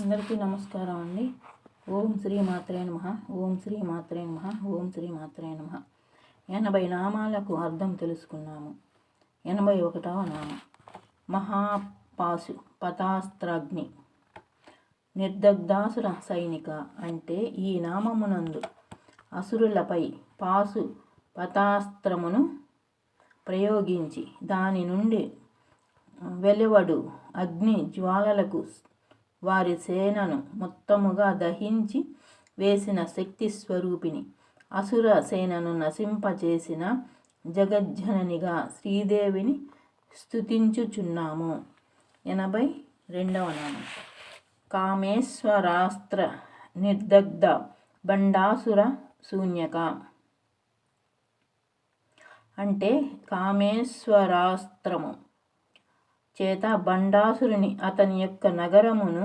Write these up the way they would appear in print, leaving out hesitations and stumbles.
అందరికీ నమస్కారం అండి. ఓం శ్రీ మాత్రే నమః. ఓం శ్రీ మాత్రే నమః. ఓం శ్రీ మాత్రే నమః. 80 నామాలకు అర్థం తెలుసుకున్నాము. 81వ నామం మహాపాశు పతాస్త్రాగ్ని నిర్దగ్ధాసుర సైనిక. అంటే ఈ నామమునందు అసురులపై పాశు పతాస్త్రమును ప్రయోగించి దాని నుండి వెలువడు అగ్ని జ్వాలలకు వారి సేనను మొత్తముగా దహించి వేసిన శక్తి స్వరూపిణి, అసుర సేనను నశింపచేసిన జగజ్జననిగా శ్రీదేవిని స్తుతించుచున్నాము. 82వ నామం కామేశ్వరాస్త్ర నిర్దగ్ధ బండాసుర శూన్యక. అంటే కామేశ్వరాస్త్రము చేత బండాసురుని అతని యొక్క నగరమును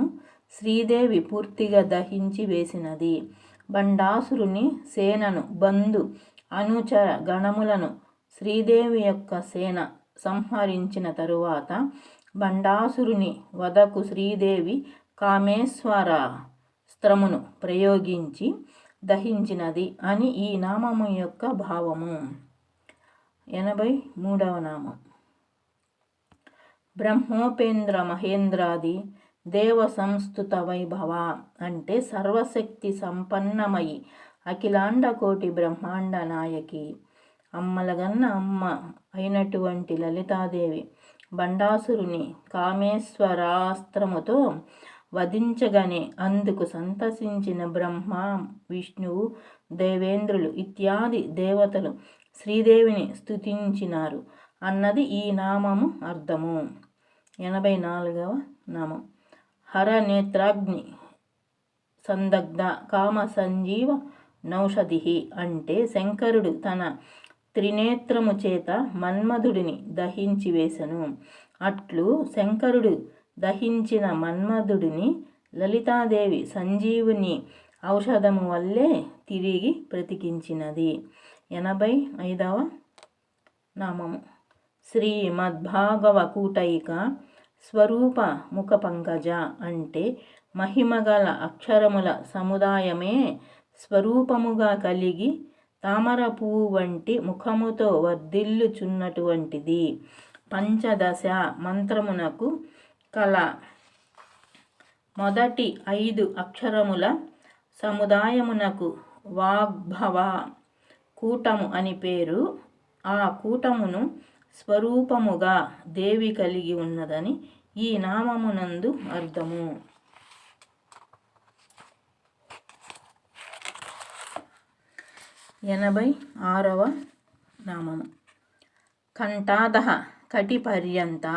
శ్రీదేవి పూర్తిగా దహించి వేసినది. బండాసురుని సేనను, బంధు అనుచర గణములను శ్రీదేవి యొక్క సేన సంహరించిన తరువాత బండాసురుని వదకు శ్రీదేవి కామేశ్వరాస్త్రమును ప్రయోగించి దహించినది అని ఈ నామము యొక్క భావము. 83వ నామం బ్రహ్మోపేంద్ర మహేంద్రాది దేవ సంస్థుత వైభవ. అంటే సర్వశక్తి సంపన్నమయి అఖిలాండ కోటి బ్రహ్మాండ నాయకి, అమ్మలగన్న అమ్మ అయినటువంటి లలితాదేవి బండాసురుని కామేశ్వరాస్త్రముతో వధించగానే అందుకు సంతసించిన బ్రహ్మ, విష్ణువు, దేవేంద్రులు ఇత్యాది దేవతలు శ్రీదేవిని స్తుతించినారు అన్నది ఈ నామము అర్థము. 84వ నామం హరనేత్రాగ్ని సందగ్ధ కామ సంజీవ నౌషధి. అంటే శంకరుడు తన త్రినేత్రము చేత మన్మధుడిని దహించి వేసెను. అట్లు శంకరుడు దహించిన మన్మధుడిని లలితాదేవి సంజీవుని ఔషధము వల్లే తిరిగి బ్రతికించినది. 85వ నామము శ్రీమద్భాగవకూటైక స్వరూప ముఖ పంకజ. అంటే మహిమగల అక్షరముల సముదాయమే స్వరూపముగా కలిగి తామర పువ్వు వంటి ముఖముతో వర్ధిల్లుచున్నటువంటిది. పంచదశ మంత్రమునకు కల మొదటి 5 అక్షరముల సముదాయమునకు వాగ్భవ కూటము అని పేరు. ఆ కూటమును స్వరూపముగా దేవి కలిగి ఉన్నదని ఈ నామమునందు అర్థము. 86వ నామము కంఠాదహ కటి పర్యంత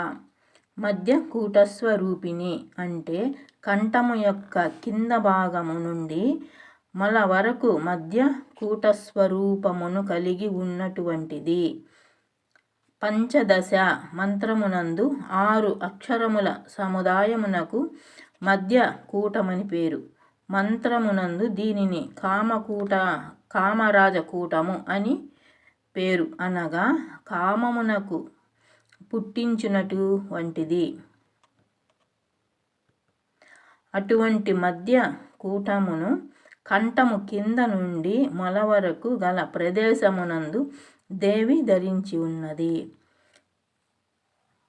మధ్య కూటస్వరూపిణి. అంటే కంఠము యొక్క కింద భాగము నుండి మల వరకు మధ్య కూటస్వరూపమును కలిగి ఉన్నటువంటిది. పంచదశ మంత్రమునందు 6 అక్షరముల సముదాయమునకు మధ్య కూటమని పేరు. మంత్రమునందు దీనిని కామరాజకూటము అని పేరు. అనగా కామమునకు పుట్టించునటువంటిది. అటువంటి మధ్య కూటమును కంఠము కింద నుండి మొల వరకు గల ప్రదేశమునందు దేవి ధరించి ఉన్నది.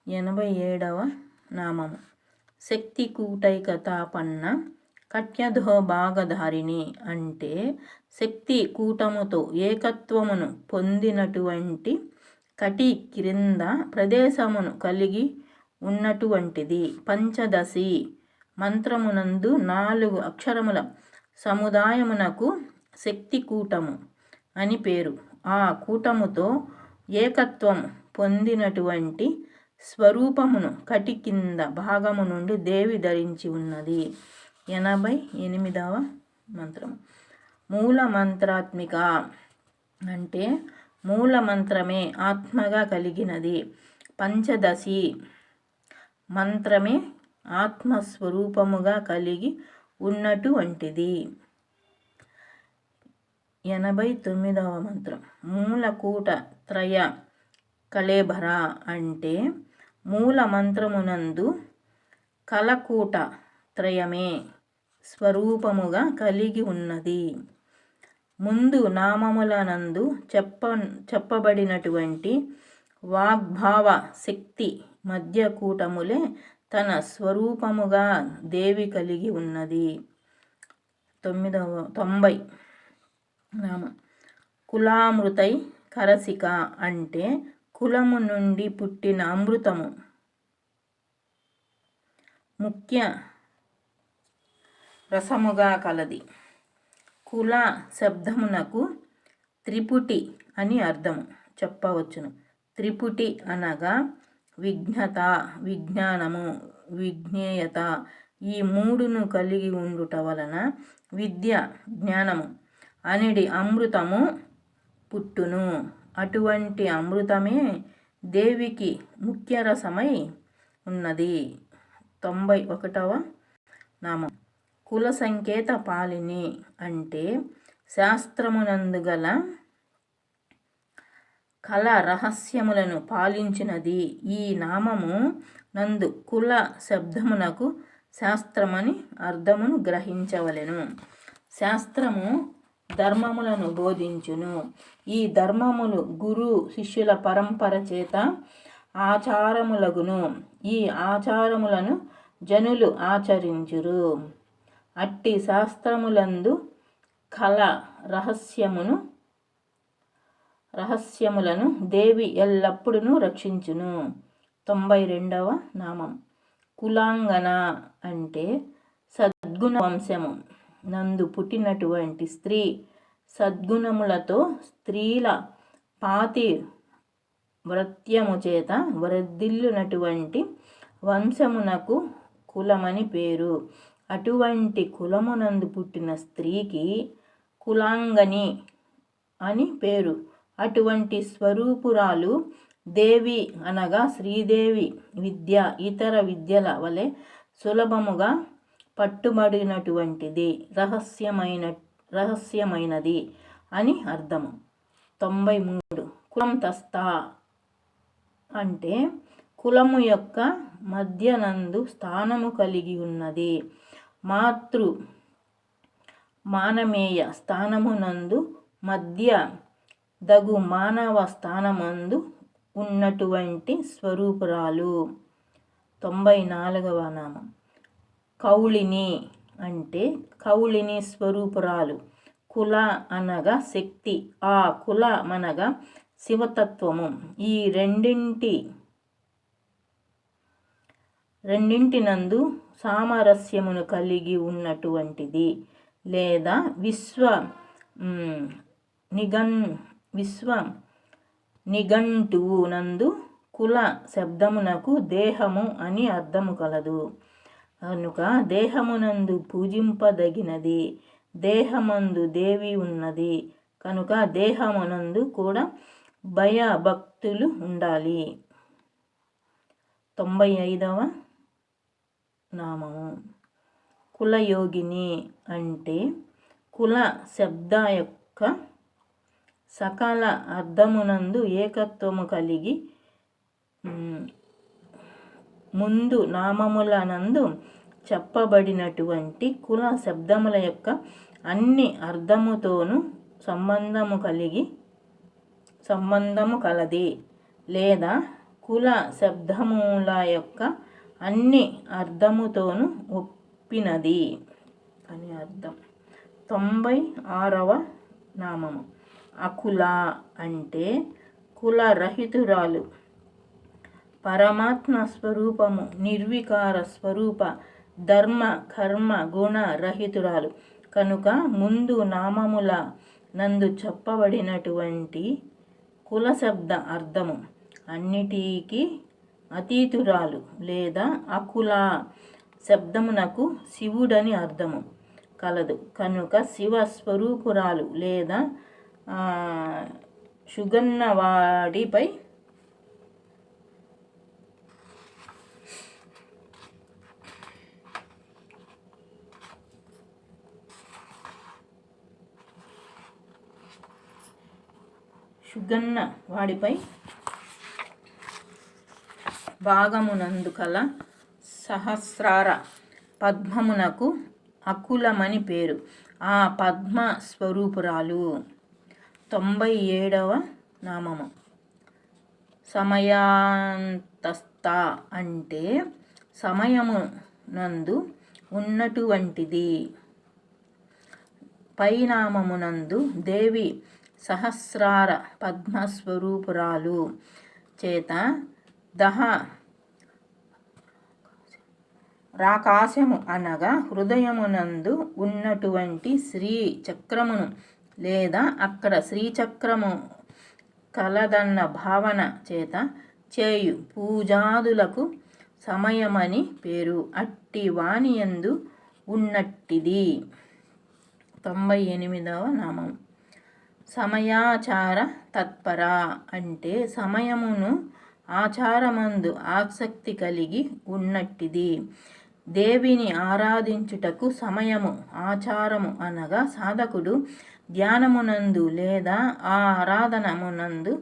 87వ నామము శక్తి కూటైకతాపన్న కట్యధో భాగధారిణి. అంటే శక్తి కూటముతో ఏకత్వమును పొందినటువంటి కటి క్రింద ప్రదేశమును కలిగి ఉన్నటువంటిది. పంచదశి మంత్రమునందు 4 అక్షరముల సముదాయమునకు శక్తి కూటము అని పేరు. ఆ కూటముతో ఏకత్వము పొందినటువంటి స్వరూపమును కటి కింద భాగము నుండి దేవి ధరించి ఉన్నది. 88వ మంత్రము మూల మంత్రాత్మిక. అంటే మూల మంత్రమే ఆత్మగా కలిగినది. పంచదశి మంత్రమే ఆత్మస్వరూపముగా కలిగి ఉన్నటువంటిది. 89వ మంత్రం మూలకూట త్రయ కళేబర. అంటే మూల మంత్రమునందు కలకూట త్రయమే స్వరూపముగా కలిగి ఉన్నది. ముందు నామములనందు చెప్పబడినటువంటి వాగ్భావ శక్తి మధ్యకూటములే తన స్వరూపముగా దేవి కలిగి ఉన్నది. 90 నామం. కులామృతై కరసిక అంటే కులము నుండి పుట్టిన అమృతము. ముఖ్య రసముగా కలది. కుల శబ్దమునకు త్రిపుటి అని అర్థము చెప్పవచ్చును. త్రిపుటి అనగా విజ్ఞత, విజ్ఞానము, విజ్ఞేయత ఈ మూడును కలిగి ఉండుట వలన విద్య, జ్ఞానము అనేది అమృతము పుట్టును. అటువంటి అమృతమే దేవికి ముఖ్య రసమై ఉన్నది. 91వ నామం. కుల సంకేత పాలిని అంటే శాస్త్రమునందు గల కళ రహస్యములను పాలించినది. ఈ నామము నందు కుల శబ్దమునకు శాస్త్రమని అర్థమును గ్రహించవలెను. శాస్త్రము ధర్మములను బోధించును. ఈ ధర్మములు గురు శిష్యుల పరంపర చేత ఆచారములగును. ఈ ఆచారములను జనులు ఆచరించురు. అట్టి శాస్త్రములందు కళ రహస్యములను దేవి ఎల్లప్పుడూ రక్షించును. 92వ నామం. కులాంగన అంటే సద్గుణ వంశము నందు పుట్టినటువంటి స్త్రీ. సద్గుణములతో స్త్రీల పాతి వ్రత్యము చేత వర్ధిల్లునటువంటి వంశమునకు కులమని పేరు. అటువంటి కులమునందు పుట్టిన స్త్రీకి కులాంగని అని పేరు. అటువంటి స్వరూపురాలు దేవి అనగా శ్రీదేవి విద్య ఇతర విద్యల వలె సులభముగా పట్టుబడినటువంటిది, రహస్యమైనది అని అర్థము. 93 కులం తస్థ అంటే కులము యొక్క మధ్యనందు స్థానము కలిగి ఉన్నది. మాతృ మానమేయ స్థానమునందు మధ్య దగు మానవ స్థానమందు ఉన్నటువంటి స్వరూపురాలు. 94వ నామం. కౌళిని అంటే కౌళిని స్వరూపురాలు. కుల అనగా శక్తి, ఆ కుల అనగా శివతత్వము. ఈ రెండింటినందు సామరస్యమును కలిగి ఉన్నటువంటిది లేదా విశ్వ నిఘంటువు నందు కుల శబ్దమునకు దేహము అని అర్థము కలదు. కనుక దేహమునందు పూజింపదగినది. దేహమందు దేవి ఉన్నది కనుక దేహమునందు కూడా భయభక్తులు ఉండాలి. 95వ నామము. కులయోగిని అంటే కుల శబ్ద యొక్క సకల అర్థమునందు ఏకత్వము కలిగి ముందు నామములనందు చెప్పబడినటువంటి కుల శబ్దముల యొక్క అన్ని అర్థముతోనూ సంబంధము కలది లేదా కుల శబ్దముల యొక్క అన్ని అర్థముతోనూ ఒప్పినది అని అర్థం. 96వ నామము. అకుల అంటే కులరహితురాలు, పరమాత్మ స్వరూపము, నిర్వికార స్వరూప, ధర్మ కర్మ గుణ రహితురాలు కనుక ముందు నామముల నందు చెప్పబడినటువంటి కుల శబ్ద అర్థము అన్నిటికీ అతీతురాలు లేదా అకుల శబ్దమునకు శివుడని అర్థము కలదు కనుక శివ స్వరూపురాలు లేదా సుగన్నవాడిపై భాగమునందు కల సహస్రార పద్మమునకు అకులమని పేరు. ఆ పద్మ స్వరూపురాలు. 97వ నామము సమయాంతస్థ అంటే సమయము నందు ఉన్నటువంటిది. పైనామమునందు దేవి సహస్రార పద్మస్వరూపురాలు చేత రాకాశము అనగా హృదయమునందు ఉన్నటువంటి శ్రీ చక్రమును లేదా అక్కడ శ్రీచక్రము కలదన్న భావన చేత చేయు పూజాదులకు సమయమని పేరు. అట్టి వాణియందు ఉన్నట్టిది. 98వ నామం సమయాచార తత్పర అంటే సమయమును ఆచారమందు ఆసక్తి కలిగి ఉన్నట్టిది. దేవిని ఆరాధించుటకు సమయము ఆచారము అనగా సాధకుడు ధ్యానమునందు లేదా ఆ ఆరాధనమునందు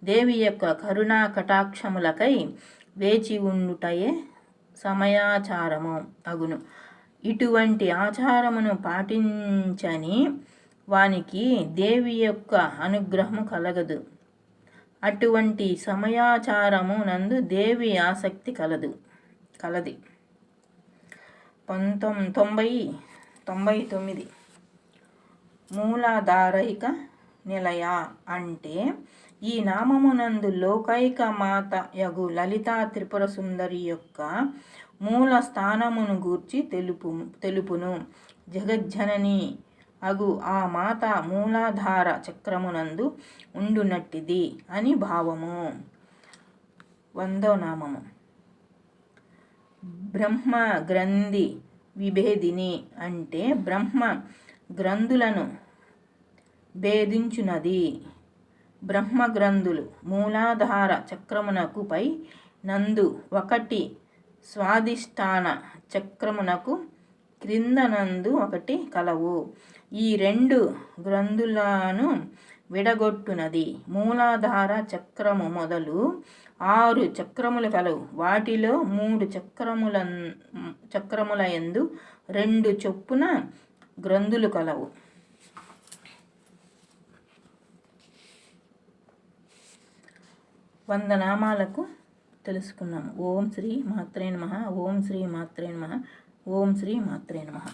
దేవి యొక్క కరుణా కటాక్షములకై వేచి ఉండుటయే సమయాచారము అగును. ఇటువంటి ఆచారమును పాటించని వానికి దేవి యొక్క అనుగ్రహము కలగదు. అటువంటి సమయాచారము నందు దేవి ఆసక్తి కలది. 99 మూలాధారైక నిలయ అంటే ఈ నామమునందు లోకైక మాత యగు లలితా త్రిపుర సుందరి యొక్క మూల స్థానమును గూర్చి తెలుపును. జగజ్జనని అగు ఆ మాత మూలాధార చక్రమునందు ఉండునట్టిది అని భావము. 100వ నామము బ్రహ్మ గ్రంథి విభేదిని అంటే బ్రహ్మ గ్రంథులను భేదించునది. బ్రహ్మ గ్రంథులు మూలాధార చక్రమునకు పై నందు ఒకటి, స్వాదిష్టాన చక్రమునకు క్రింద నందు ఒకటి కలవు. ఈ 2 గ్రంథులను విడగొట్టునది. మూలాధార చక్రము మొదలు 6 చక్రములు కలవు. వాటిలో 3 చక్రముల యందు 2 చొప్పున గ్రంథులు కలవు. 100 నామాలకు తెలుసుకున్నాము. ఓం శ్రీ మాత్రే నమః. ఓం శ్రీ మాత్రే నమః. ఓం శ్రీ మాత్రే నమః.